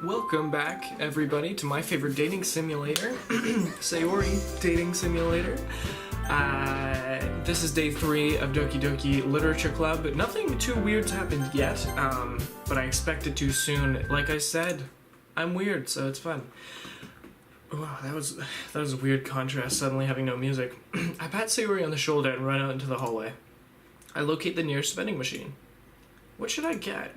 Welcome back, everybody, to my favorite dating simulator, Sayori Dating Simulator. This is day 3 of Doki Doki Literature Club. Nothing too weird's happened yet, but I expect it to soon. Like I said, I'm weird, so it's fun. Wow, that was a weird contrast, suddenly having no music. I pat Sayori on the shoulder and run out into the hallway. I locate the nearest vending machine. What should I get?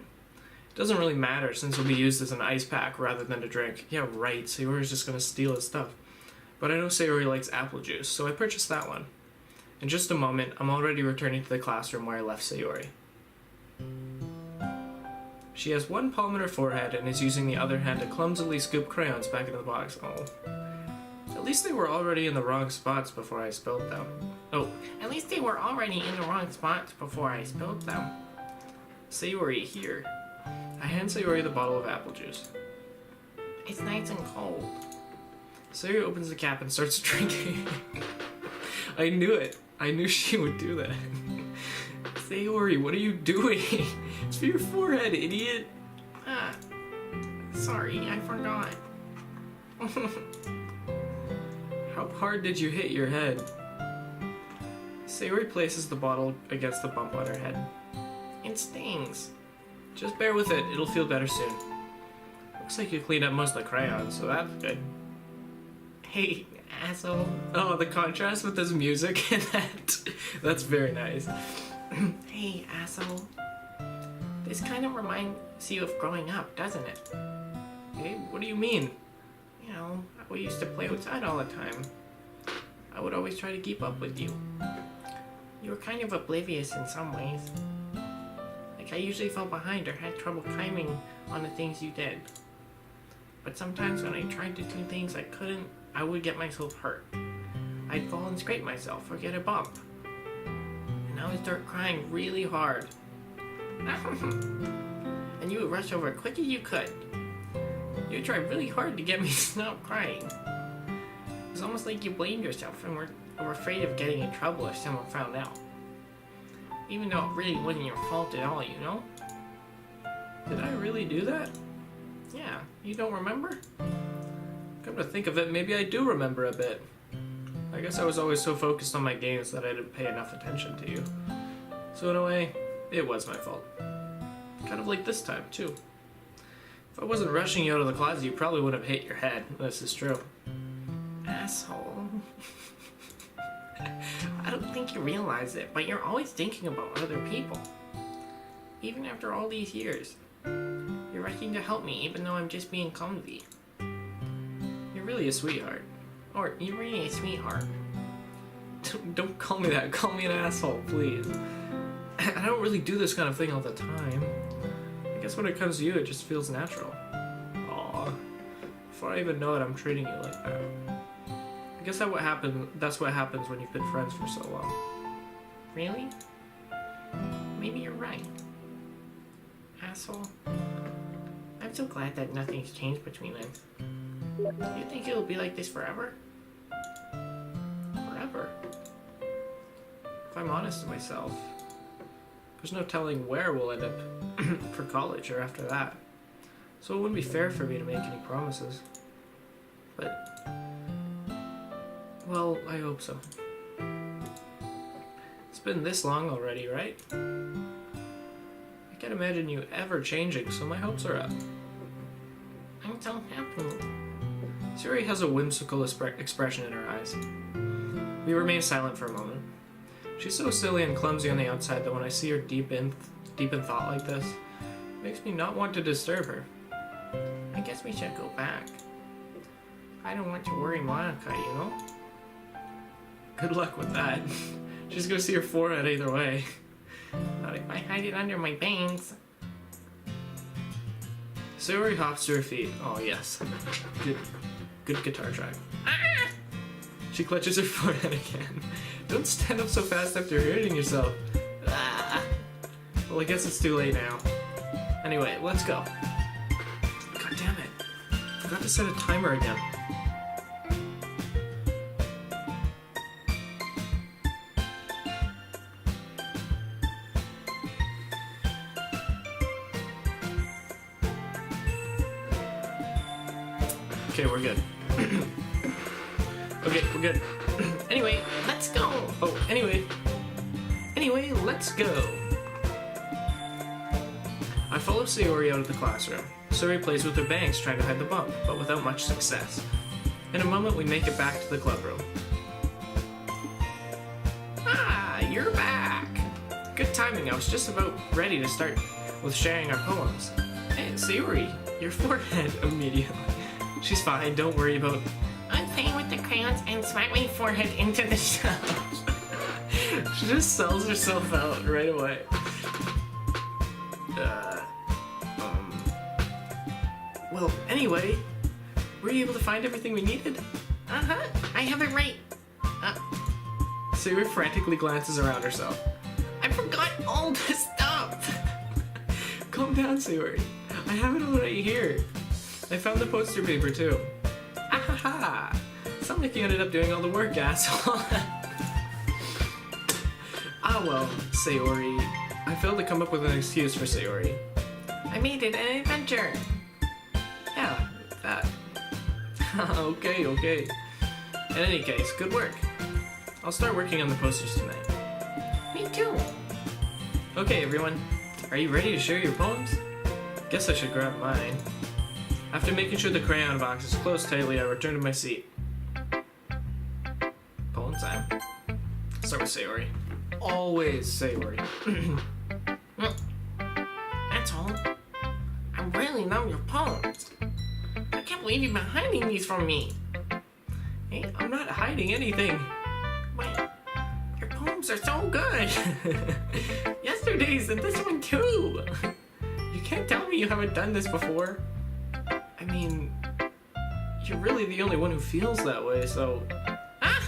It doesn't really matter since it'll be used as an ice pack rather than a drink. Yeah, right, Sayori's just gonna steal his stuff. But I know Sayori likes apple juice, so I purchased that one. In just a moment, I'm already returning to the classroom where I left Sayori. She has one palm on her forehead and is using the other hand to clumsily scoop crayons back into the box. Oh. At least they were already in the wrong spots before I spilled them. Sayori, here. I hand Sayori the bottle of apple juice. It's nice and cold. Sayori opens the cap and starts drinking. I knew it. I knew she would do that. Sayori, what are you doing? It's for your forehead, idiot. Sorry, I forgot. How hard did you hit your head? Sayori places the bottle against the bump on her head. It stings. Just bear with it, it'll feel better soon. Looks like you cleaned up most of the crayons, so that's good. Hey, asshole. Oh, the contrast with this music and that's very nice. Hey, asshole. This kind of reminds you of growing up, doesn't it? Hey, what do you mean? You know, we used to play outside all the time. I would always try to keep up with you. You were kind of oblivious in some ways. Like, I usually fell behind or had trouble climbing on the things you did. But sometimes when I tried to do things I couldn't, I would get myself hurt. I'd fall and scrape myself or get a bump. And I would start crying really hard. And you would rush over as quick as you could. You would try really hard to get me to stop crying. It was almost like you blamed yourself and were afraid of getting in trouble if someone found out. Even though it really wasn't your fault at all, you know? Did I really do that? Yeah, you don't remember? Come to think of it, maybe I do remember a bit. I guess I was always so focused on my games that I didn't pay enough attention to you. So in a way, it was my fault. Kind of like this time, too. If I wasn't rushing you out of the closet, you probably would have hit your head. This is true. Asshole. I don't think you realize it, but you're always thinking about other people. Even after all these years. You're rushing to help me even though I'm just being clumsy. You're really a sweetheart. Or, you're really a sweetheart. Don't call me that. Call me an asshole, please. I don't really do this kind of thing all the time. I guess when it comes to you, it just feels natural. Aw. Before I even know it, I'm treating you like that. I guess that's what happens when you've been friends for so long. Really? Maybe you're right. Asshole. I'm so glad that nothing's changed between us. Do you think it'll be like this forever? Forever? If I'm honest with myself, there's no telling where we'll end up for college or after that. So it wouldn't be fair for me to make any promises. But, well, I hope so. It's been this long already, right? I can't imagine you ever changing, so my hopes are up. I'm so happy. Sayori has a whimsical expression in her eyes. We remain silent for a moment. She's so silly and clumsy on the outside that when I see her deep in thought like this, it makes me not want to disturb her. I guess we should go back. I don't want to worry Monica, you know? Good luck with that. She's gonna see her forehead either way. Not if I hide it under my bangs. Sayori hops to her feet. Oh yes. Good guitar track. Ah! She clutches her forehead again. Don't stand up so fast after hurting yourself. Ah! Well, I guess it's too late now. Anyway, let's go. God damn it. I forgot to set a timer again. Okay, we're good. Okay, we're good. Anyway, Let's go. oh, anyway, let's go. I follow Sayori out of the classroom. Sayori plays with her bangs trying to hide the bump, but without much success. In a moment, we make it back to the club room. Ah, you're back. Good timing, I was just about ready to start with sharing our poems. Hey, Sayori, your forehead immediately. She's fine, don't worry about... I'm playing with the crayons and smack my forehead into the shelf. She just sells herself out right away. Well, anyway, were you able to find everything we needed? Uh-huh, I have it right. Sayori frantically glances around herself. I forgot all the stuff. Calm down, Sayori. I have it all right here. I found the poster paper too. Ahaha! Sounds like you ended up doing all the work, asshole. Ah well, Sayori. I failed to come up with an excuse for Sayori. I made it an adventure. Yeah, that. Okay. In any case, good work. I'll start working on the posters tonight. Me too. Okay, everyone. Are you ready to share your poems? Guess I should grab mine. After making sure the crayon box is closed tightly, I return to my seat. Poem time. Start with Sayori. Always Sayori. That's all. I really love your poems. I can't believe you've been hiding these from me. Hey, I'm not hiding anything. But your poems are so good. Yesterday's and this one too. You can't tell me you haven't done this before. I mean, you're really the only one who feels that way, so... Ah!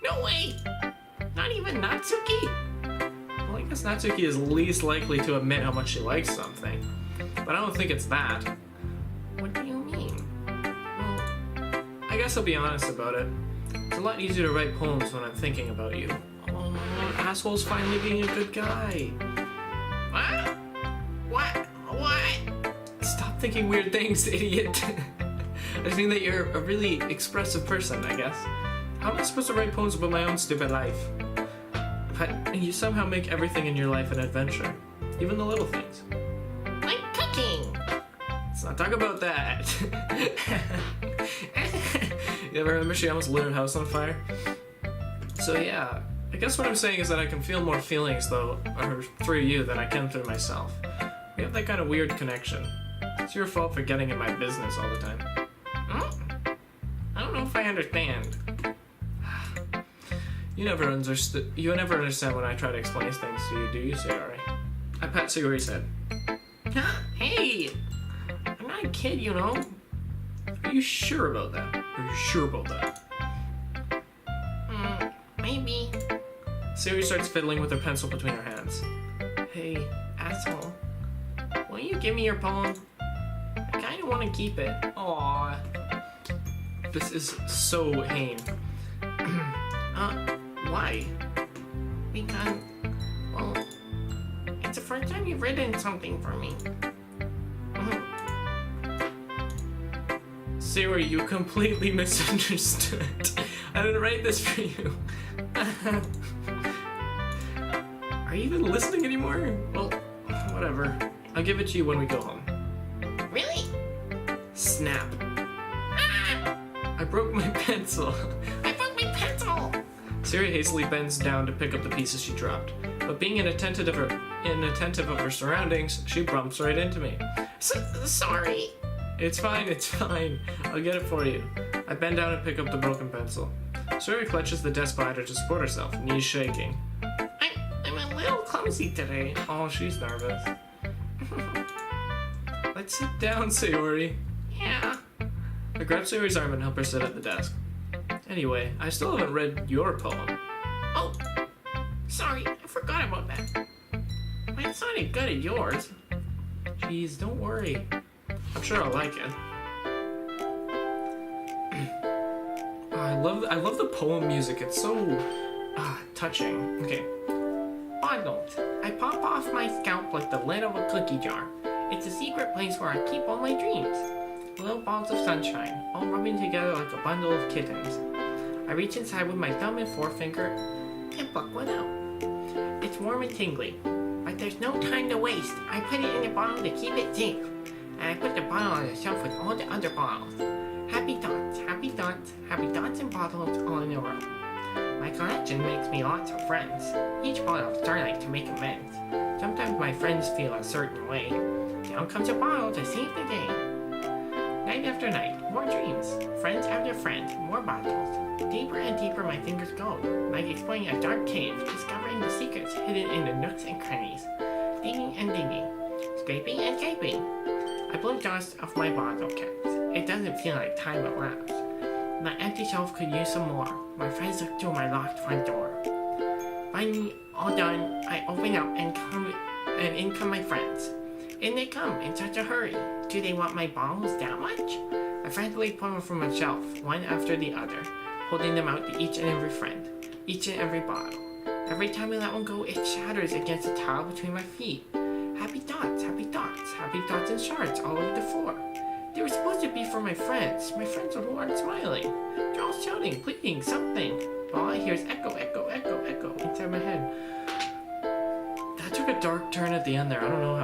No way! Not even Natsuki? Well, I guess Natsuki is least likely to admit how much she likes something. But I don't think it's that. What do you mean? Well, I guess I'll be honest about it. It's a lot easier to write poems when I'm thinking about you. Oh, asshole's finally being a good guy. What? Stop thinking weird things, idiot. I just mean that you're a really expressive person, I guess. How am I supposed to write poems about my own stupid life? But you somehow make everything in your life an adventure. Even the little things. Like cooking! Let's not talk about that. You ever remember she almost lit her house on fire? So yeah, I guess what I'm saying is that I can feel more feelings though, or through you than I can through myself. We have that kind of weird connection. It's your fault for getting in my business all the time. I don't know if I understand. You never understand when I try to explain things to you, do you, Sayori? I pat Sayori's head. Hey! I'm not a kid, you know. Are you sure about that? Are you sure about that? Maybe. Sayori starts fiddling with her pencil between her hands. Hey, asshole. Will you give me your poem? I kinda wanna keep it. Aww. This is so Hane. Why? Because, well, it's the first time you've written something for me. Sayori, you completely misunderstood. I didn't write this for you. Are you even listening anymore? Well, whatever. I'll give it to you when we go home. Really? Snap. Ah! I broke my pencil. I broke my pencil! Sayori hastily bends down to pick up the pieces she dropped, but being inattentive of her surroundings, she bumps right into me. Sorry. It's fine. I'll get it for you. I bend down and pick up the broken pencil. Sayori clutches the desk behind her to support herself, knees shaking. I'm a little clumsy today. Oh, she's nervous. Let's sit down, Sayori. Yeah. I grab Sayori's arm and help her sit at the desk. Anyway, I still haven't read your poem. Oh, sorry, I forgot about that. Mine sounded good at yours. Jeez, don't worry. I'm sure I'll like it. I love the poem music. It's so touching. Okay. Bundles. I pop off my scalp like the lid of a cookie jar. It's a secret place where I keep all my dreams. little balls of sunshine, all rubbing together like a bundle of kittens. I reach inside with my thumb and forefinger and pluck one out. It's warm and tingly, but there's no time to waste. I put it in a bottle to keep it safe, and I put the bottle on the shelf with all the other bottles. Happy thoughts, happy thoughts, happy thoughts and bottles all in a row. My collection makes me lots of friends. Each bottle of starlight to make amends. Sometimes my friends feel a certain way. Down comes a bottle to save the day. Night after night, more dreams. Friends after friends, more bottles. Deeper and deeper my fingers go, like exploring a dark cave, discovering the secrets hidden in the nooks and crannies. Digging and digging, scraping and scraping. I blow dust off my bottle caps. It doesn't feel like time elapsed. My empty shelf could use some more. My friends look through my locked front door. Finally, all done, I open up and in come my friends. In they come in such a hurry. Do they want my bottles that much? I frantically pull them from a shelf, one after the other, holding them out to each and every friend, each and every bottle. Every time I let one go, it shatters against the tile between my feet. Happy thoughts, happy thoughts, happy thoughts and shards all over the floor. They were supposed to be for my friends who aren't smiling. They're all shouting, pleading, something. But all I hear is echo, echo, echo, echo inside my head. That took a dark turn at the end there. I don't really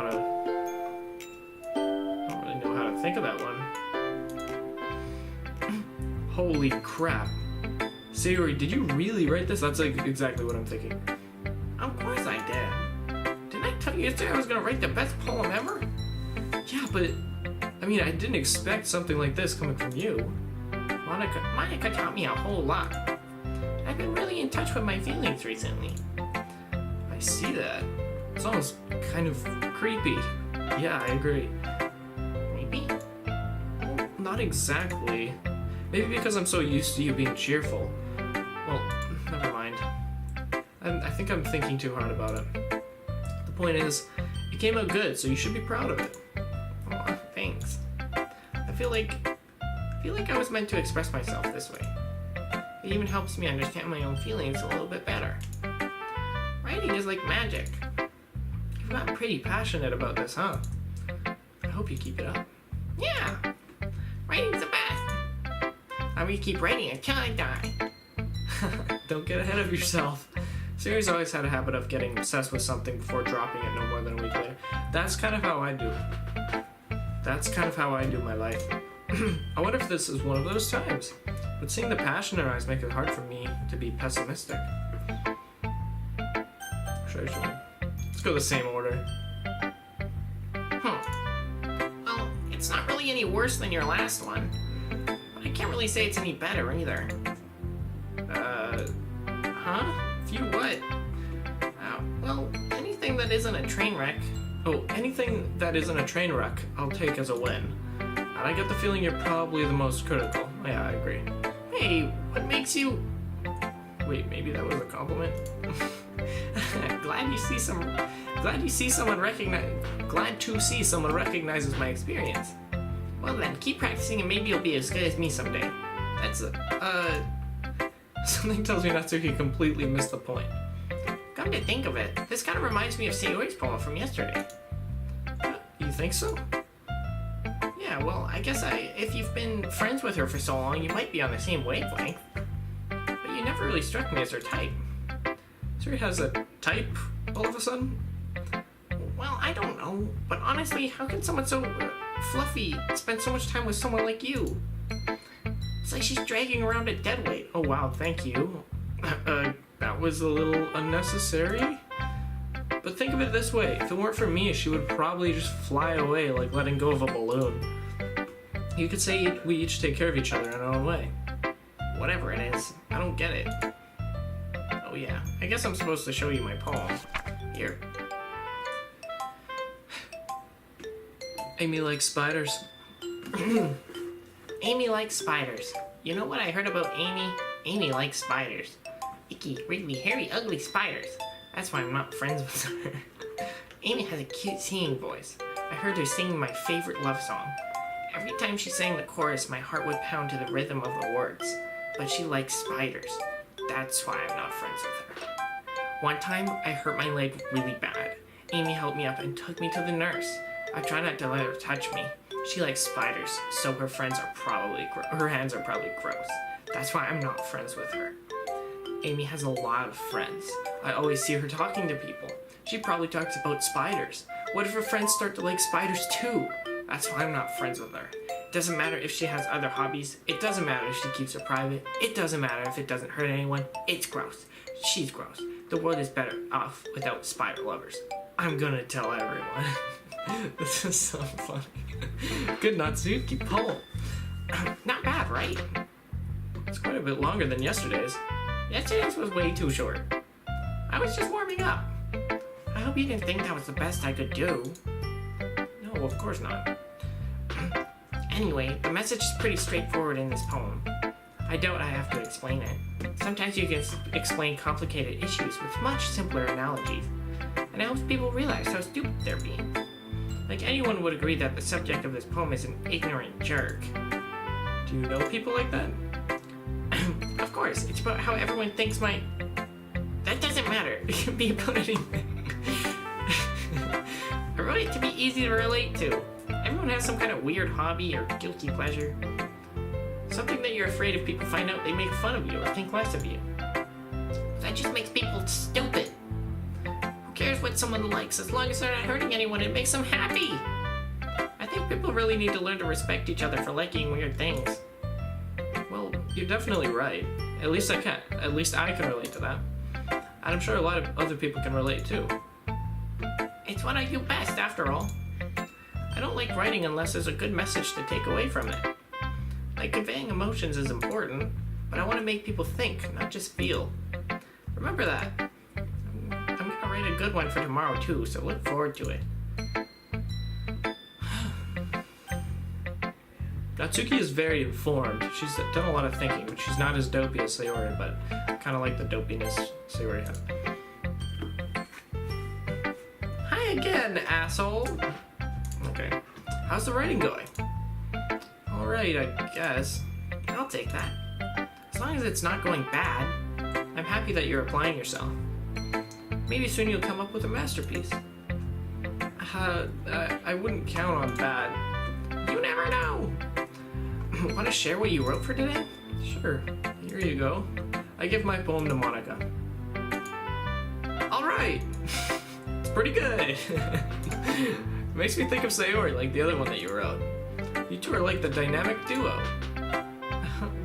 know how to think of that one. Holy crap. Sayori, did you really write this? That's like exactly what I'm thinking. Of course I did. Didn't I tell you yesterday I was gonna write the best poem ever? Yeah, but I mean, I didn't expect something like this coming from you. Monica taught me a whole lot. I've been really in touch with my feelings recently. I see that. It's almost kind of creepy. Yeah, I agree. Maybe? Well, not exactly. Maybe because I'm so used to you being cheerful. Well, never mind. I think I'm thinking too hard about it. The point is, it came out good, so you should be proud of it. Oh, thanks. I feel like I was meant to express myself this way. It even helps me understand my own feelings a little bit better. Writing is like magic. You've gotten pretty passionate about this, huh? I hope you keep it up. Yeah! Writing's the best! I'm gonna keep writing until I die. Don't get ahead of yourself. Sayori's always had a habit of getting obsessed with something before dropping it no more than a week later. That's kind of how I do it. That's kind of how I do my life. I wonder if this is one of those times. But seeing the passion in her eyes makes it hard for me to be pessimistic. Let's go the same order. Well, it's not really any worse than your last one. But I can't really say it's any better either. If you what? Well, anything that isn't a train wreck. Oh, anything that isn't a train wreck, I'll take as a win. And I get the feeling you're probably the most critical. Yeah, I agree. Hey, what makes you... Wait, maybe that was a compliment? Glad to see someone recognizes my experience. Well then, keep practicing and maybe you'll be as good as me someday. That's Something tells me not to completely miss the point. Come to think of it, this kind of reminds me of Sayori's poem from yesterday. You think so? Yeah, well, I guess if you've been friends with her for so long, you might be on the same wavelength. But you never really struck me as her type. Sayori has a type all of a sudden? Well, I don't know, but honestly, how can someone so fluffy spend so much time with someone like you? It's like she's dragging around a dead weight. Oh wow, thank you. That was a little unnecessary. But think of it this way, if it weren't for me, she would probably just fly away like letting go of a balloon. You could say we each take care of each other in our own way. Whatever it is, I don't get it. Oh yeah, I guess I'm supposed to show you my poem. Here. Amy likes spiders. Amy likes spiders. You know what I heard about Amy? Amy likes spiders. Icky, wriggly, hairy, ugly spiders. That's why I'm not friends with her. Amy has a cute singing voice. I heard her singing my favorite love song. Every time she sang the chorus, my heart would pound to the rhythm of the words. But she likes spiders. That's why I'm not friends with her. One time, I hurt my leg really bad. Amy helped me up and took me to the nurse. I tried not to let her touch me. She likes spiders, so her hands are probably gross. That's why I'm not friends with her. Amy has a lot of friends. I always see her talking to people. She probably talks about spiders. What if her friends start to like spiders too? That's why I'm not friends with her. It doesn't matter if she has other hobbies. It doesn't matter if she keeps it private. It doesn't matter if it doesn't hurt anyone. It's gross. She's gross. The world is better off without spider lovers. I'm gonna tell everyone. This is so funny. Good Natsuki poem. Not bad, right? It's quite a bit longer than yesterday's. Yesterday's was way too short. I was just warming up. I hope you didn't think that was the best I could do. No, of course not. Anyway, the message is pretty straightforward in this poem. I doubt I have to explain it. Sometimes you can explain complicated issues with much simpler analogies, and it helps people realize how stupid they're being. Like, anyone would agree that the subject of this poem is an ignorant jerk. Do you know people like that? Of course, it's about how everyone thinks That doesn't matter. It can be about anything. I wrote it to be easy to relate to. Everyone has some kind of weird hobby or guilty pleasure. Something that you're afraid if people find out they make fun of you or think less of you. That just makes people stupid. Who cares what someone likes as long as they're not hurting anyone? It makes them happy. I think people really need to learn to respect each other for liking weird things. Well, you're definitely right. At least I can relate to that. And I'm sure a lot of other people can relate too. It's what I do best, after all. I don't like writing unless there's a good message to take away from it. Like, conveying emotions is important, but I want to make people think, not just feel. Remember that. I'm gonna write a good one for tomorrow too, so look forward to it. Natsuki is very informed. She's done a lot of thinking, but she's not as dopey as Sayori, but kind of like the dopiness Sayori has. Hi again, asshole! Okay. How's the writing going? Alright, I guess. I'll take that. As long as it's not going bad, I'm happy that you're applying yourself. Maybe soon you'll come up with a masterpiece. I wouldn't count on that. You never know! Want to share what you wrote for today? Sure. Here you go. I give my poem to Monica. Alright! It's pretty good! Makes me think of Sayori, like the other one that you wrote. You two are like the dynamic duo.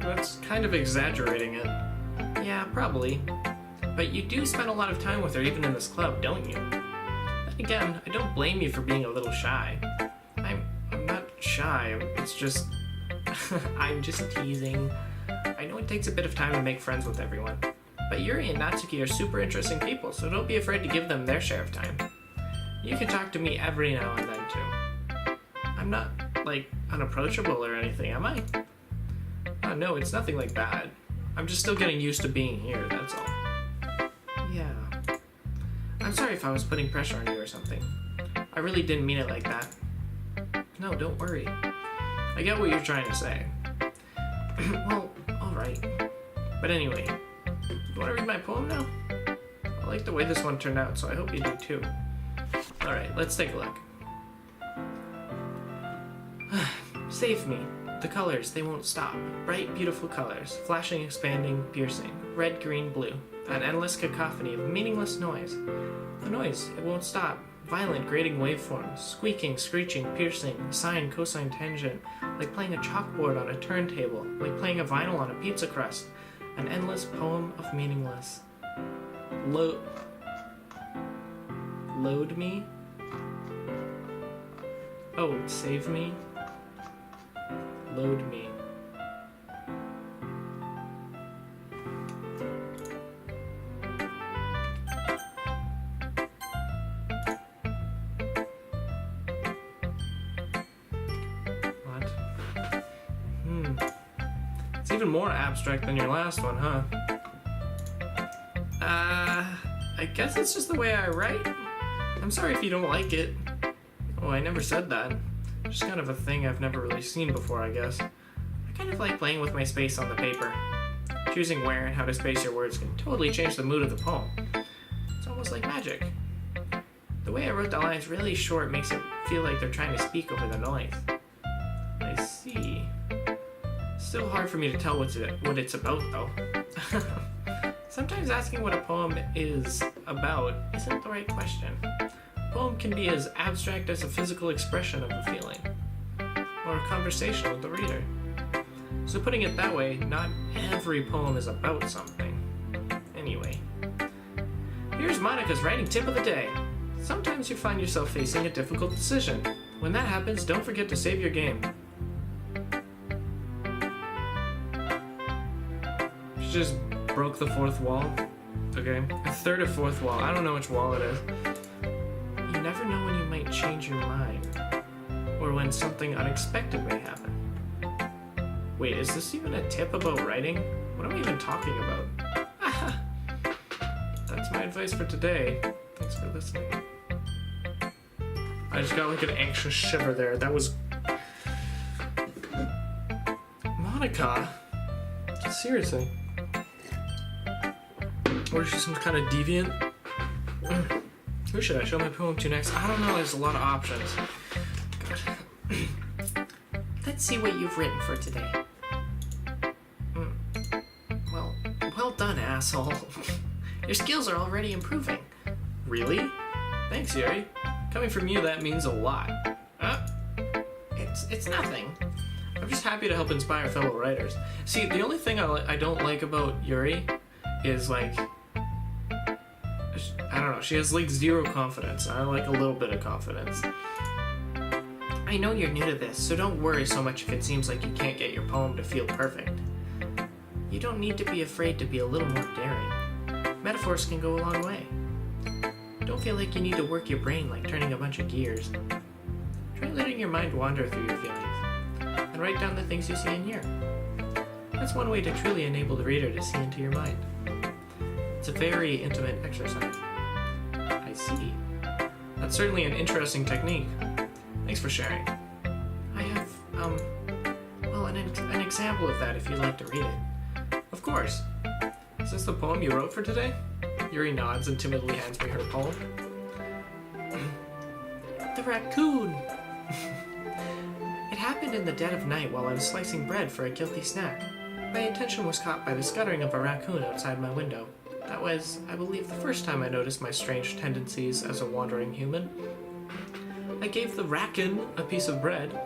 That's kind of exaggerating it. Yeah, probably. But you do spend a lot of time with her even in this club, don't you? Then again, I don't blame you for being a little shy. I'm not shy, it's just... I'm just teasing. I know it takes a bit of time to make friends with everyone. But Yuri and Natsuki are super interesting people, so don't be afraid to give them their share of time. You can talk to me every now and then, too. I'm not, like, unapproachable or anything, am I? Oh, no, it's nothing like that. I'm just still getting used to being here, that's all. Yeah. I'm sorry if I was putting pressure on you or something. I really didn't mean it like that. No, don't worry. I get what you're trying to say. Well, alright. But anyway, you want to read my poem now? I like the way this one turned out, so I hope you do too. Alright, let's take a look. Save me. The colors, they won't stop. Bright, beautiful colors. Flashing, expanding, piercing. Red, green, blue. An endless cacophony of meaningless noise. The noise, it won't stop. Violent, grating waveforms. Squeaking, screeching, piercing. Sine, cosine, tangent. Like playing a chalkboard on a turntable. Like playing a vinyl on a pizza crust. An endless poem of meaningless. Load me? Oh, save me? Load me. What? It's even more abstract than your last one, huh? I guess it's just the way I write. I'm sorry if you don't like it. Oh, I never said that. Just kind of a thing I've never really seen before, I guess. I kind of like playing with my space on the paper. Choosing where and how to space your words can totally change the mood of the poem. It's almost like magic. The way I wrote the lines really short makes it feel like they're trying to speak over the noise. Still hard for me to tell what it's about, though. Sometimes asking what a poem is about isn't the right question. A poem can be as abstract as a physical expression of a feeling, or a conversation with the reader. So putting it that way, not every poem is about something. Anyway, here's Monica's writing tip of the day. Sometimes you find yourself facing a difficult decision. When that happens, don't forget to save your game. She just broke the fourth wall. Okay, a third or fourth wall. I don't know which wall it is. You never know when you might change your mind, or when something unexpected may happen. Wait, is this even a tip about writing? What am I even talking about? That's my advice for today. Thanks for listening. I just got like an anxious shiver there. That was... Monica? Seriously. Or is she some kind of deviant? Who should I show my poem to next? I don't know, there's a lot of options. God. Let's see what you've written for today. Well done, asshole. Your skills are already improving. Really? Thanks, Sayori. Coming from you, that means a lot. It's nothing. I'm just happy to help inspire fellow writers. See, the only thing I don't like about Yuri is, like, I don't know, she has, like, zero confidence. I like a little bit of confidence. I know you're new to this, so don't worry so much if it seems like you can't get your poem to feel perfect. You don't need to be afraid to be a little more daring. Metaphors can go a long way. Don't feel like you need to work your brain like turning a bunch of gears. Try letting your mind wander through your feelings, and write down the things you see and hear. That's one way to truly enable the reader to see into your mind. It's a very intimate exercise. I see. That's certainly an interesting technique. Thanks for sharing. I have, an example of that if you'd like to read it. Of course. Is this the poem you wrote for today? Yuri nods and timidly hands me her poem. The raccoon! It happened in the dead of night while I was slicing bread for a guilty snack. My attention was caught by the scuttering of a raccoon outside my window. That was, I believe, the first time I noticed my strange tendencies as a wandering human. I gave the raccoon a piece of bread,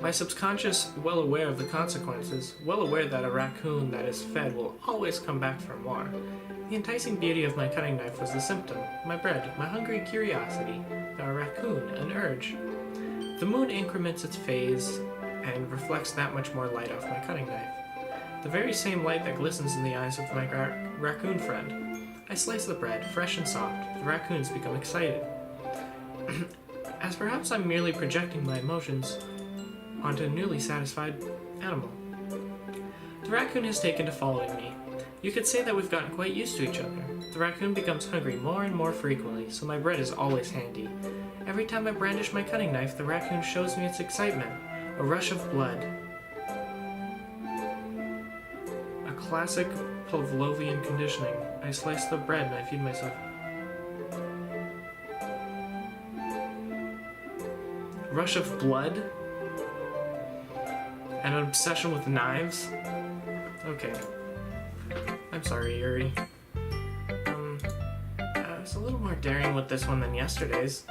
my subconscious well aware of the consequences, well aware that a raccoon that is fed will always come back for more. The enticing beauty of my cutting knife was the symptom, my bread, my hungry curiosity, a raccoon, an urge. The moon increments its phase and reflects that much more light off my cutting knife. The very same light that glistens in the eyes of my raccoon friend. I slice the bread, fresh and soft. The raccoons become excited. As perhaps I'm merely projecting my emotions onto a newly satisfied animal. The raccoon has taken to following me. You could say that we've gotten quite used to each other. The raccoon becomes hungry more and more frequently, so my bread is always handy. Every time I brandish my cutting knife, the raccoon shows me its excitement, a rush of blood. A classic Pavlovian conditioning. I slice the bread and I feed myself. Rush of blood? An obsession with knives? Okay. I'm sorry, Yuri. I was a little more daring with this one than yesterday's.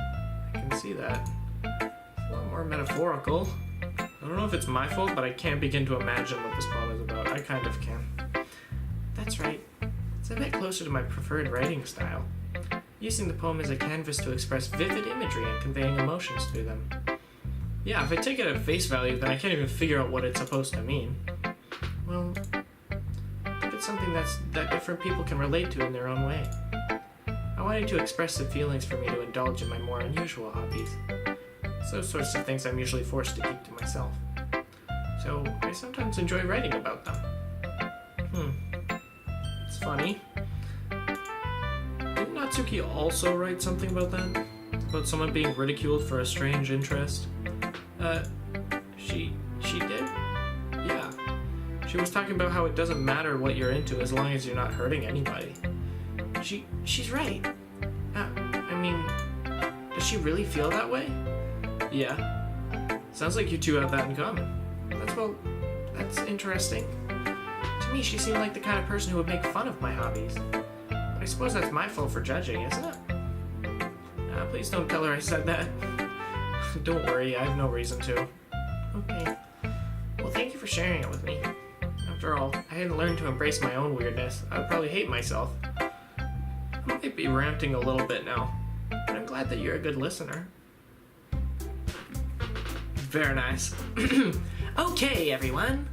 I can see that. It's a lot more metaphorical. I don't know if it's my fault, but I can't begin to imagine what this poem is about. I kind of can. That's right. It's a bit closer to my preferred writing style. Using the poem as a canvas to express vivid imagery and conveying emotions through them. Yeah, if I take it at face value, then I can't even figure out what it's supposed to mean. Well, I think it's something that different people can relate to in their own way. I wanted to express the feelings for me to indulge in my more unusual hobbies. It's those sorts of things I'm usually forced to keep to myself. So, I sometimes enjoy writing about them. It's funny. Didn't Natsuki also write something about that? About someone being ridiculed for a strange interest? She did? Yeah. She was talking about how it doesn't matter what you're into as long as you're not hurting anybody. She's right. I mean, does she really feel that way? Yeah. Sounds like you two have that in common. That's That's interesting. To me, she seemed like the kind of person who would make fun of my hobbies. But I suppose that's my fault for judging, isn't it? Please don't tell her I said that. Don't worry, I have no reason to. Okay. Well, thank you for sharing it with me. After all, I hadn't learned to embrace my own weirdness. I would probably hate myself. I might be ranting a little bit now, but I'm glad that you're a good listener. Very nice. Okay, everyone.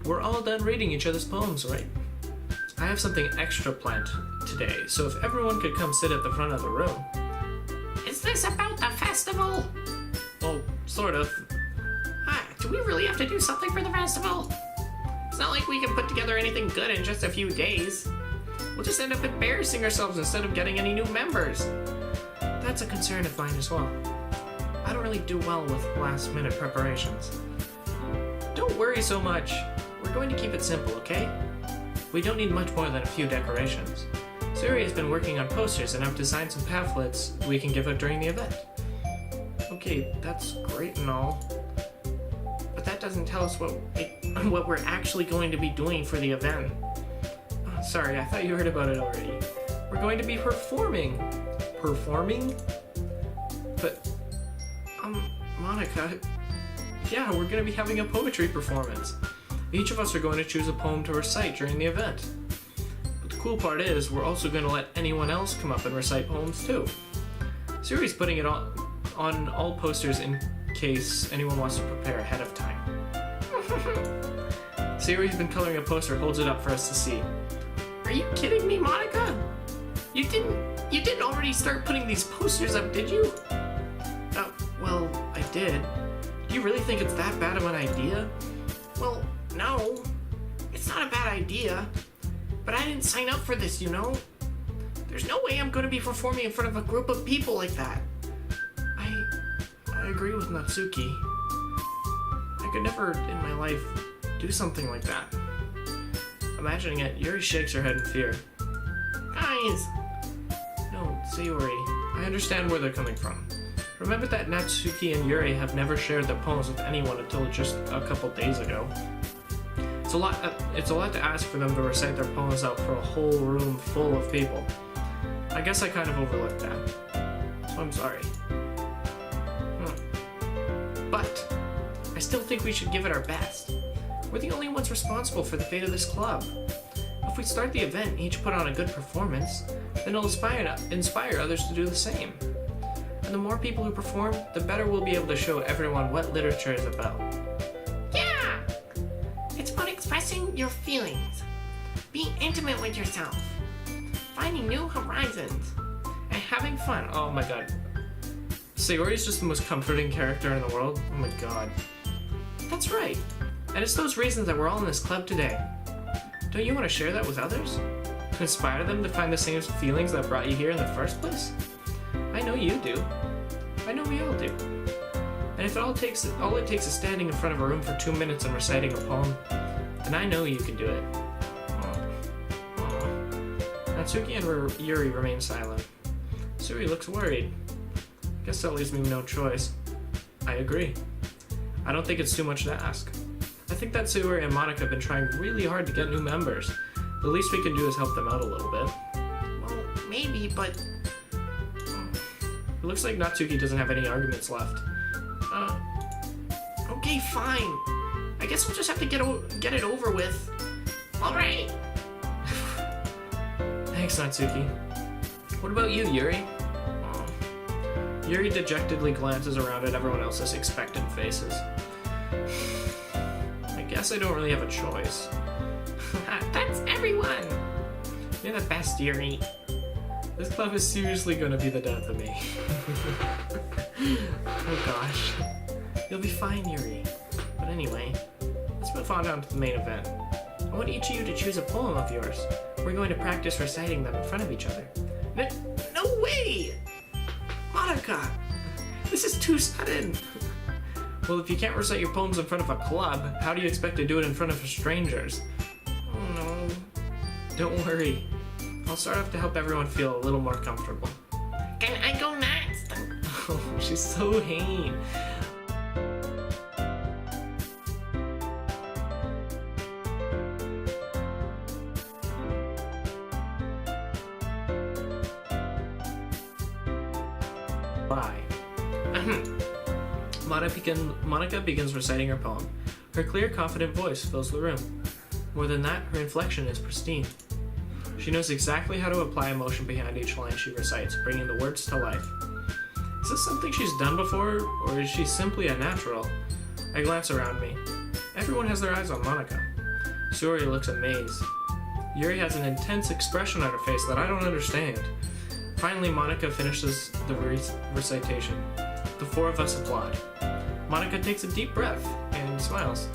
We're all done reading each other's poems, right? I have something extra planned today, so if everyone could come sit at the front of the room. Is this about the festival? Well, sort of. Do we really have to do something for the festival? It's not like we can put together anything good in just a few days. We'll just end up embarrassing ourselves instead of getting any new members. That's a concern of mine as well. I don't really do well with last-minute preparations. Don't worry so much. We're going to keep it simple, okay? We don't need much more than a few decorations. Sayori has been working on posters and I've designed some pamphlets we can give out during the event. Okay, that's great and all. But that doesn't tell us what we're actually going to be doing for the event. Oh, sorry, I thought you heard about it already. We're going to be performing. Performing? But, Monica, yeah, we're going to be having a poetry performance. Each of us are going to choose a poem to recite during the event. But the cool part is, we're also going to let anyone else come up and recite poems too. Sayori's putting it on all posters in case anyone wants to prepare ahead of time. Sayori's been coloring a poster, holds it up for us to see. Are you kidding me, Monica? You didn't already start putting these posters up, did you? Well, I did. Do you really think it's that bad of an idea? Well, no. It's not a bad idea. But I didn't sign up for this, you know? There's no way I'm going to be performing in front of a group of people like that. I agree with Natsuki. I could never in my life do something like that. Imagining it, Yuri shakes her head in fear. Guys! No, Sayori, I understand where they're coming from. Remember that Natsuki and Yuri have never shared their poems with anyone until just a couple days ago. It's a lot to ask for them to recite their poems out for a whole room full of people. I guess I kind of overlooked that. So I'm sorry. But I still think we should give it our best. We're the only ones responsible for the fate of this club. If we start the event and each put on a good performance, then it'll inspire others to do the same. And the more people who perform, the better we'll be able to show everyone what literature is about. Yeah! It's about expressing your feelings, being intimate with yourself, finding new horizons, and having fun. Oh my god. Sayori's just the most comforting character in the world. Oh my god. That's right. And it's those reasons that we're all in this club today. Don't you want to share that with others? To inspire them to find the same feelings that brought you here in the first place? I know you do. I know we all do. And if all it takes is standing in front of a room for 2 minutes and reciting a poem, then I know you can do it. Natsuki and Yuri remain silent. Sayori looks worried. Guess that leaves me no choice. I agree. I don't think it's too much to ask. I think that Sayori and Monica have been trying really hard to get new members. The least we can do is help them out a little bit. Well, maybe, but... It looks like Natsuki doesn't have any arguments left. Okay, fine. I guess we'll just have to get it over with. Alright. Thanks, Natsuki. What about you, Yuri? Yuri dejectedly glances around at everyone else's expectant faces. I guess I don't really have a choice. That's everyone! You're the best, Yuri. This club is seriously going to be the death of me. Oh gosh. You'll be fine, Yuri. But anyway, let's move on to the main event. I want each of you to choose a poem of yours. We're going to practice reciting them in front of each other. No way! Monica! This is too sudden! Well, if you can't recite your poems in front of a club, how do you expect to do it in front of strangers? Oh no. Don't worry. I'll start off to help everyone feel a little more comfortable. Can I go next? Oh, she's so vain. Bye. Monica begins reciting her poem. Her clear, confident voice fills the room. More than that, her inflection is pristine. She knows exactly how to apply emotion behind each line she recites, bringing the words to life. Is this something she's done before, or is she simply a natural? I glance around me. Everyone has their eyes on Monica. Sayori looks amazed. Yuri has an intense expression on her face that I don't understand. Finally, Monica finishes the recitation. The four of us applaud. Monica takes a deep breath and smiles.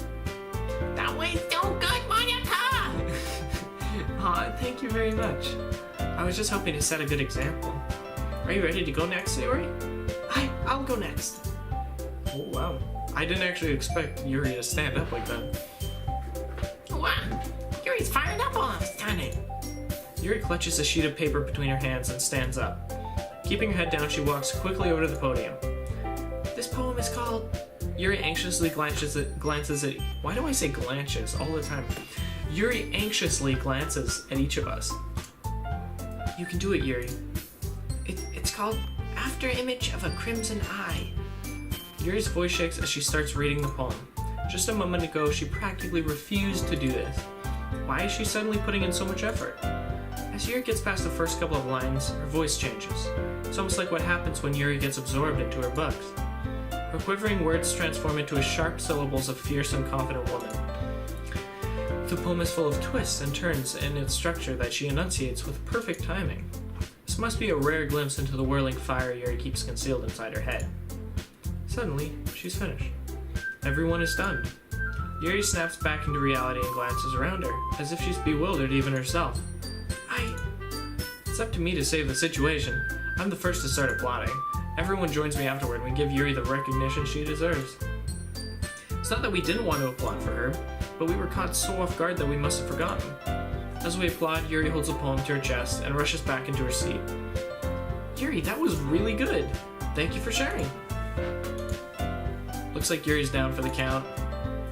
That was so good, Monica! Aw, thank you very much. I was just hoping to set a good example. Are you ready to go next, Sayori? I'll go next. Oh, wow. I didn't actually expect Yuri to stand up like that. Wow, Yuri's fired up all of a sudden. Yuri clutches a sheet of paper between her hands and stands up. Keeping her head down, she walks quickly over to the podium. This poem is called... Yuri anxiously glances at... Why do I say glances all the time? Yuri anxiously glances at each of us. You can do it, Yuri. It's called After Image of a Crimson Eye. Yuri's voice shakes as she starts reading the poem. Just a moment ago, she practically refused to do this. Why is she suddenly putting in so much effort? As Yuri gets past the first couple of lines, her voice changes. It's almost like what happens when Yuri gets absorbed into her books. Her quivering words transform into sharp syllables of fierce and confident woman. The poem is full of twists and turns in its structure that she enunciates with perfect timing. This must be a rare glimpse into the whirling fire Yuri keeps concealed inside her head. Suddenly, she's finished. Everyone is stunned. Yuri snaps back into reality and glances around her, as if she's bewildered even herself. It's up to me to save the situation. I'm the first to start applauding. Everyone joins me afterward and we give Yuri the recognition she deserves. It's not that we didn't want to applaud for her, but we were caught so off guard that we must have forgotten. As we applaud, Yuri holds a poem to her chest and rushes back into her seat. Yuri, that was really good. Thank you for sharing. Looks like Yuri's down for the count.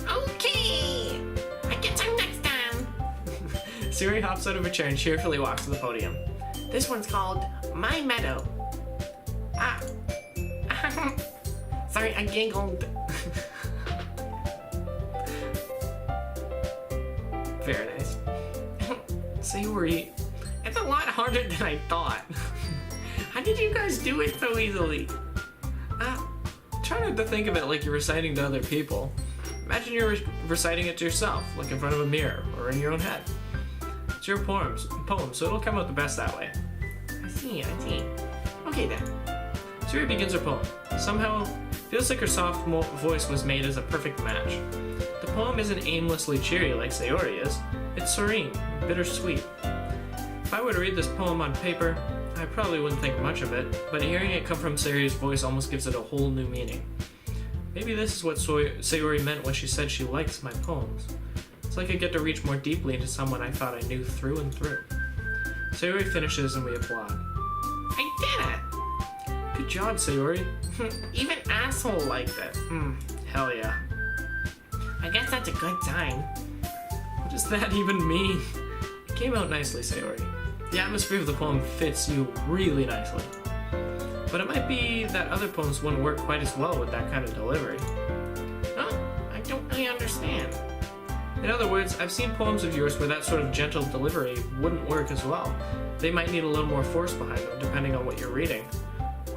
Okay! I get some next time! Sayori hops out of her chair and cheerfully walks to the podium. This one's called My Meadow. Sorry, I giggled. Very nice. Sayori, It's a lot harder than I thought. How did you guys do it so easily? try not to think of it like you're reciting to other people. Imagine you're reciting it to yourself, like in front of a mirror or in your own head. It's your poem, so it'll come out the best that way. I see. Okay then. Sayori begins her poem. Somehow, feels like her soft voice was made as a perfect match. The poem isn't aimlessly cheery like Sayori is. It's serene, bittersweet. If I were to read this poem on paper, I probably wouldn't think much of it, but hearing it come from Sayori's voice almost gives it a whole new meaning. Maybe this is what Sayori meant when she said she likes my poems. It's like I get to reach more deeply into someone I thought I knew through and through. Sayori finishes and we applaud. I did it! Good job, Sayori. Even asshole liked it. Hell yeah. I guess that's a good sign. What does that even mean? It came out nicely, Sayori. The atmosphere of the poem fits you really nicely. But it might be that other poems wouldn't work quite as well with that kind of delivery. Huh? I don't really understand. In other words, I've seen poems of yours where that sort of gentle delivery wouldn't work as well. They might need a little more force behind them, depending on what you're reading.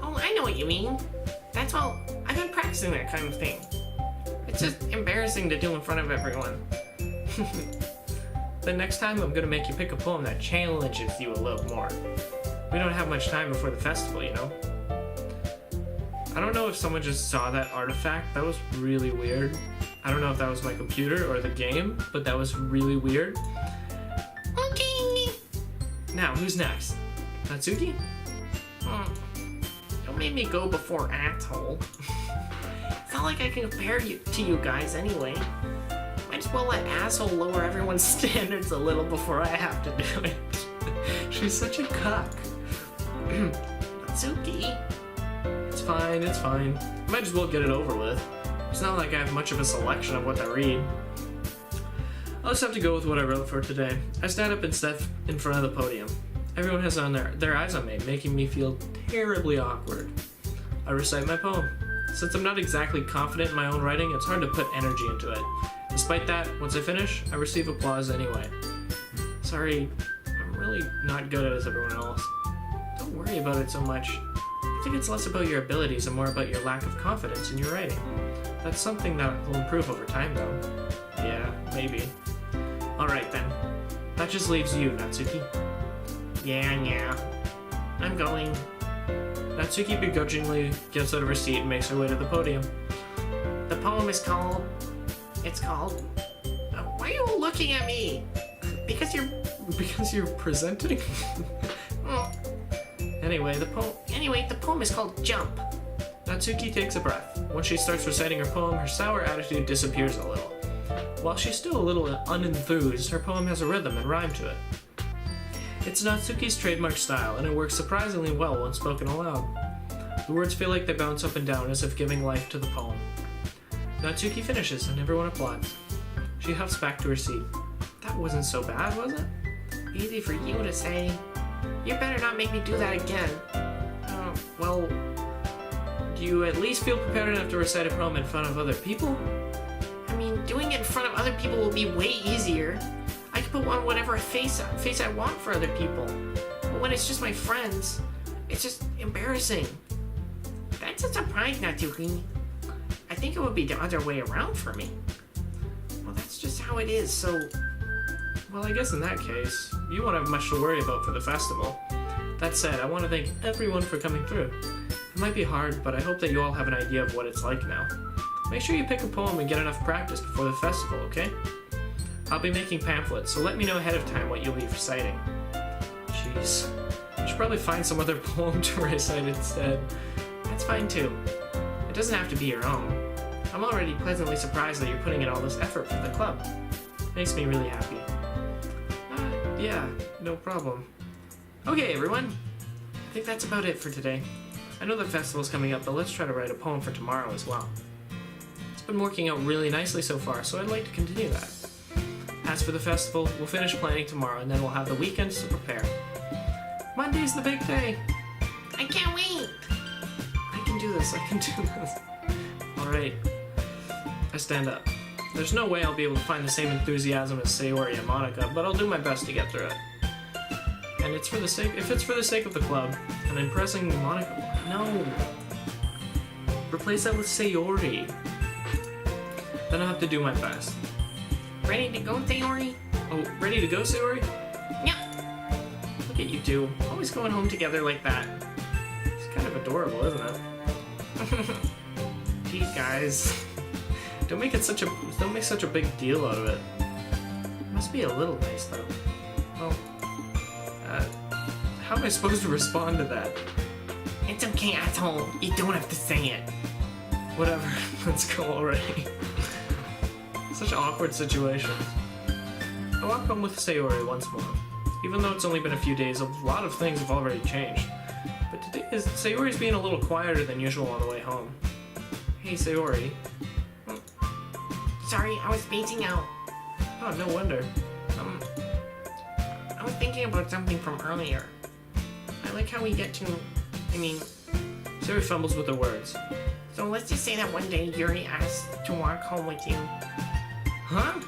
Oh, I know what you mean. That's all. I've been practicing that kind of thing. It's just embarrassing to do in front of everyone. Then next time I'm gonna make you pick a poem that challenges you a little more. We don't have much time before the festival, you know? I don't know if someone just saw that artifact. That was really weird. I don't know if that was my computer or the game, but that was really weird. Okay. Now, who's next? Natsuki? Don't make me go before asshole. It's not like I can compare you to you guys anyway. Might as well let asshole lower everyone's standards a little before I have to do it. She's such a cuck. Natsuki. It's fine. Might as well get it over with. It's not like I have much of a selection of what to read. I'll just have to go with what I wrote for today. I stand up and step in front of the podium. Everyone has on their eyes on me, making me feel terribly awkward. I recite my poem. Since I'm not exactly confident in my own writing, it's hard to put energy into it. Despite that, once I finish, I receive applause anyway. Sorry, I'm really not good as everyone else. Don't worry about it so much. I think it's less about your abilities and more about your lack of confidence in your writing. That's something that will improve over time, though. Yeah, maybe. Alright then. That just leaves you, Natsuki. Yeah. I'm going. Natsuki begrudgingly gets out of her seat and makes her way to the podium. The poem is called... It's called... why are you all looking at me? Because you're presenting? Anyway, the poem is called Jump. Natsuki takes a breath. Once she starts reciting her poem, her sour attitude disappears a little. While she's still a little unenthused, her poem has a rhythm and rhyme to it. It's Natsuki's trademark style, and it works surprisingly well when spoken aloud. The words feel like they bounce up and down as if giving life to the poem. Natsuki finishes, and everyone applauds. She huffs back to her seat. That wasn't so bad, was it? Easy for you to say. You better not make me do that again. Well, do you at least feel prepared enough to recite a poem in front of other people? I mean, doing it in front of other people will be way easier. I can put on whatever face I want for other people. But when it's just my friends, it's just embarrassing. That's a surprise, Natsuki. I think it would be the other way around for me. Well, that's just how it is, so... Well, I guess in that case, you won't have much to worry about for the festival. That said, I want to thank everyone for coming through. It might be hard, but I hope that you all have an idea of what it's like now. Make sure you pick a poem and get enough practice before the festival, okay? I'll be making pamphlets, so let me know ahead of time what you'll be reciting. Jeez. I should probably find some other poem to recite instead. That's fine too. It doesn't have to be your own. I'm already pleasantly surprised that you're putting in all this effort for the club. Makes me really happy. Yeah, no problem. Okay, everyone. I think that's about it for today. I know the festival's coming up, but let's try to write a poem for tomorrow as well. It's been working out really nicely so far, so I'd like to continue that. As for the festival, we'll finish planning tomorrow, and then we'll have the weekends to prepare. Monday's the big day. I can't wait. I can do this. Alright. I stand up. There's no way I'll be able to find the same enthusiasm as Sayori and Monica, but I'll do my best to get through it. And if it's for the sake of the club, and impressing Monica... No. Replace that with Sayori. Then I'll have to do my best. Ready to go, Sayori? Oh, ready to go, Sayori? Yeah. Look at you two, always going home together like that. It's kind of adorable, isn't it? Geez, guys. Don't make such a big deal out of it. Must be a little nice though. Well, how am I supposed to respond to that? It's okay, asshole. You don't have to say it. Whatever. Let's go already. Such awkward situations. I walk home with Sayori once more. Even though it's only been a few days, a lot of things have already changed. But today Sayori's being a little quieter than usual on the way home. Hey, Sayori. Sorry, I was spacing out. Oh, no wonder. I was thinking about something from earlier. I like how we get to... Sayori fumbles with the words. So let's just say that one day Yuri asked to walk home with you. Huh?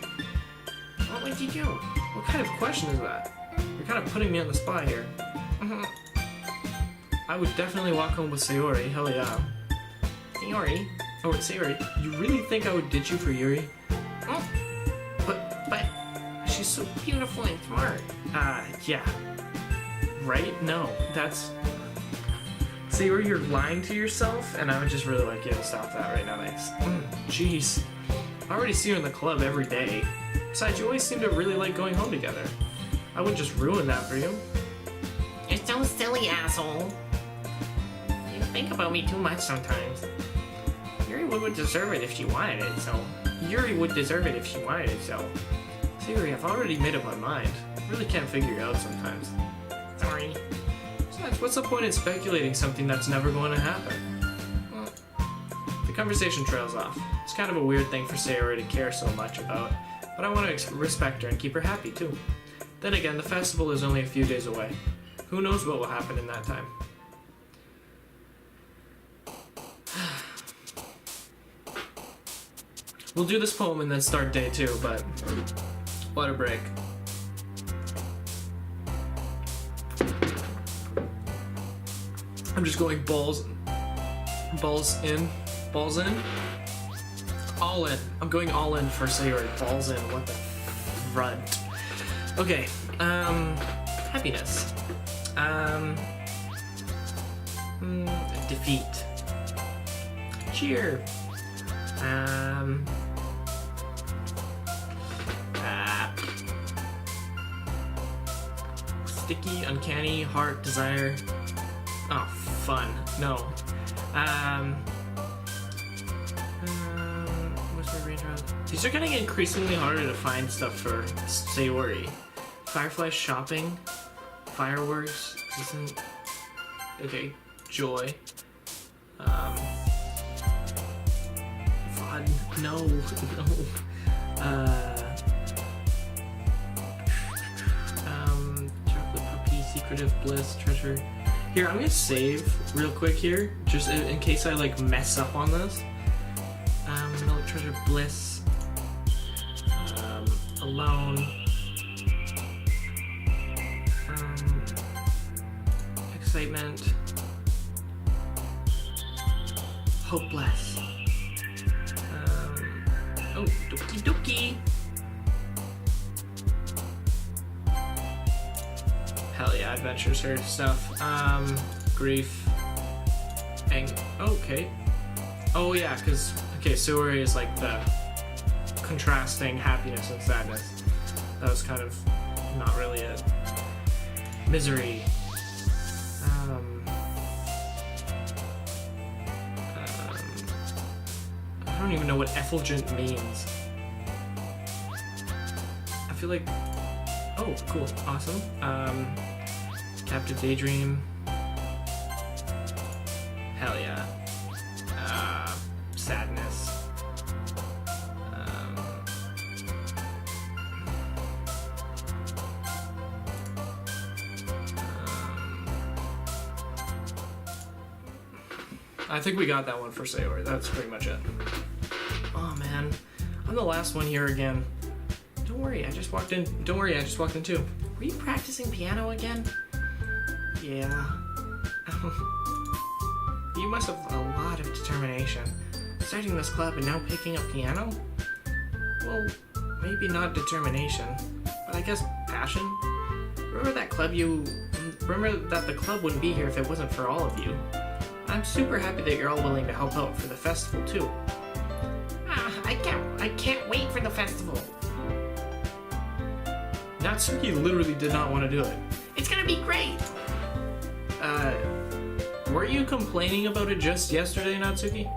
What would you do? What kind of question is that? You're kind of putting me on the spot here. I would definitely walk home with Sayori, hell yeah. Sayori? Oh, Sayori, you really think I would ditch you for Yuri? Oh, but she's so beautiful and smart. Yeah. Right? No, that's... Sayori, you're lying to yourself, and I would just really like you to stop that right now, thanks. Jeez. I already see you in the club every day. Besides, you always seem to really like going home together. I wouldn't just ruin that for you. You're so silly, asshole. You think about me too much sometimes. Yuri would deserve it if she wanted it, so... Sayori, I've already made up my mind. I really can't figure you out sometimes. Sorry. Besides, what's the point in speculating something that's never going to happen? The conversation trails off. It's kind of a weird thing for Sayori to care so much about, but I want to respect her and keep her happy too. Then again, the festival is only a few days away. Who knows what will happen in that time? We'll do this poem and then start day 2, but what a break. I'm just going balls in, all in. I'm going all in for Sayori. Balls in. What the front? Okay. Happiness. Defeat. Cheer. Sticky, uncanny, heart, desire. Oh, fun. No. What's my range around? These are getting increasingly harder to find stuff for Sayori. Firefly shopping. Fireworks. Isn't... Okay. Joy. Fun. No. No. Chocolate puppy, secretive bliss, treasure. Here, I'm gonna save real quick here, just in case I like mess up on this. Milk treasure bliss. Alone. Excitement. Hopeless. Oh, Doki Doki. Hell yeah, adventure sort of stuff. Grief. Okay. Oh yeah, because, okay, Sayori is like the contrasting happiness and sadness. That was kind of not really it. Misery. I don't even know what effulgent means. I feel like... Oh, cool. Awesome. Captive Daydream. Hell yeah. Sadness. I think we got that one for Sayori. That's pretty much it. Oh man, I'm the last one here again. Don't worry, I just walked in. Don't worry, I just walked in too. Were you practicing piano again? Yeah. You must have a lot of determination. Starting this club and now picking up piano? Well, maybe not determination, but I guess passion. Remember that the club wouldn't be here if it wasn't for all of you. I'm super happy that you're all willing to help out for the festival too. I can't wait for the festival. Natsuki literally did not want to do it. It's gonna be great! Weren't you complaining about it just yesterday, Natsuki?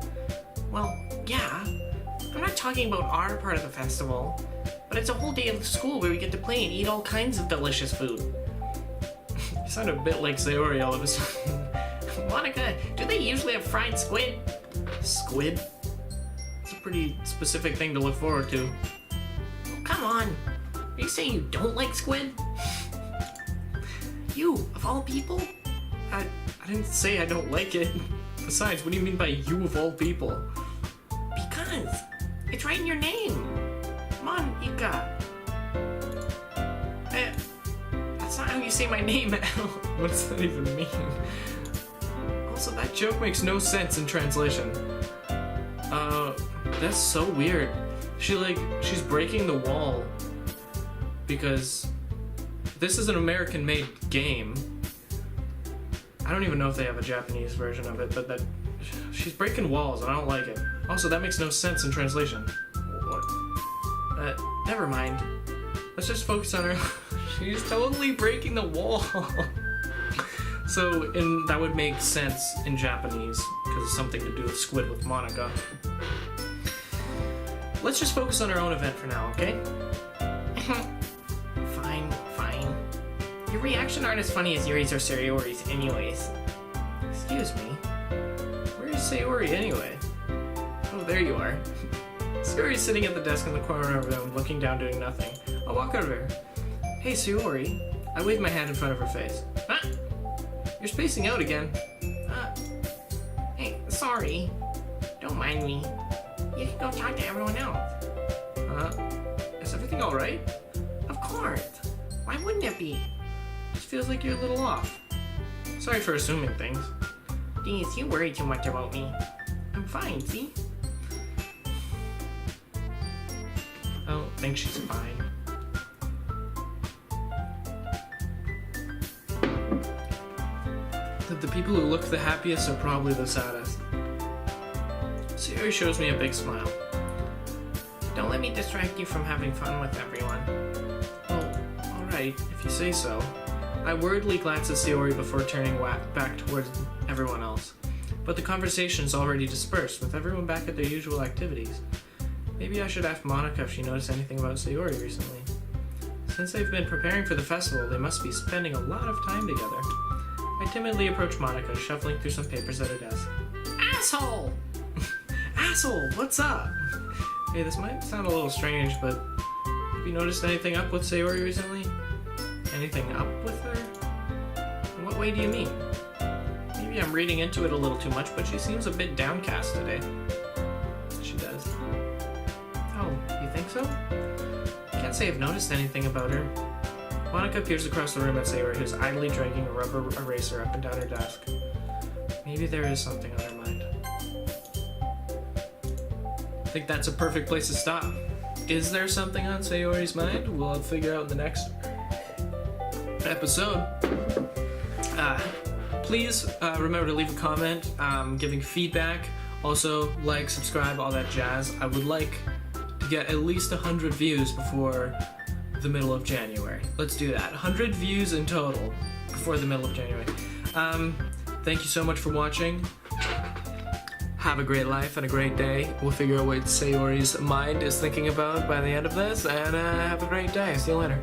Well, yeah. I'm not talking about our part of the festival, but it's a whole day of school where we get to play and eat all kinds of delicious food. You sound a bit like Sayori all of a sudden. Monica, do they usually have fried squid? Squid? It's a pretty specific thing to look forward to. Oh, come on. Are you saying you don't like squid? You, of all people? I didn't say I don't like it. Besides, what do you mean by you of all people? Because it's right in your name. Monica. That's not how you say my name. What does that even mean? Also, that joke makes no sense in translation. That's so weird. She's breaking the wall because this is an American-made game. I don't even know if they have a Japanese version of it, but she's breaking walls and I don't like it. Also, that makes no sense in translation. What? Never mind. Let's just focus on her. She's totally breaking the wall. So, that would make sense in Japanese, because it's something to do with squid with Monica. Let's just focus on our own event for now, okay? Fine. Your reaction aren't as funny as Yuri's or Sayori's anyways. Excuse me? Where is Sayori anyway? Oh, there you are. Sayori's sitting at the desk in the corner of the room, looking down, doing nothing. I'll walk over. Hey, Sayori. I wave my hand in front of her face. Huh? You're spacing out again. Hey, sorry. Don't mind me. You can go talk to everyone else. Is everything alright? Of course. Why wouldn't it be? Just feels like you're a little off. Sorry for assuming things. Geez, you worry too much about me. I'm fine, see? I don't think she's fine. The people who look the happiest are probably the saddest. Sayori shows me a big smile. Don't let me distract you from having fun with everyone. Oh, alright, if you say so. I worriedly glance at Sayori before turning back towards everyone else. But the conversation's already dispersed, with everyone back at their usual activities. Maybe I should ask Monica if she noticed anything about Sayori recently. Since they've been preparing for the festival, they must be spending a lot of time together. I timidly approach Monica, shuffling through some papers at her desk. Asshole! Asshole, what's up? Hey, this might sound a little strange, but have you noticed anything up with Sayori recently? Anything up with her? In what way do you mean? Maybe I'm reading into it a little too much, but she seems a bit downcast today. She does. Oh, you think so? Can't say I've noticed anything about her. Monica peers across the room at Sayori, who's idly dragging a rubber eraser up and down her desk. Maybe there is something on her mind. I think that's a perfect place to stop. Is there something on Sayori's mind? We'll figure out in the next episode. Please remember to leave a comment giving feedback. Also, like, subscribe, all that jazz. I would like to get at least 100 views before the middle of January. Let's do that. 100 views in total before the middle of January. Thank you so much for watching. Have a great life and a great day. We'll figure out what Sayori's mind is thinking about by the end of this, and have a great day. See you later.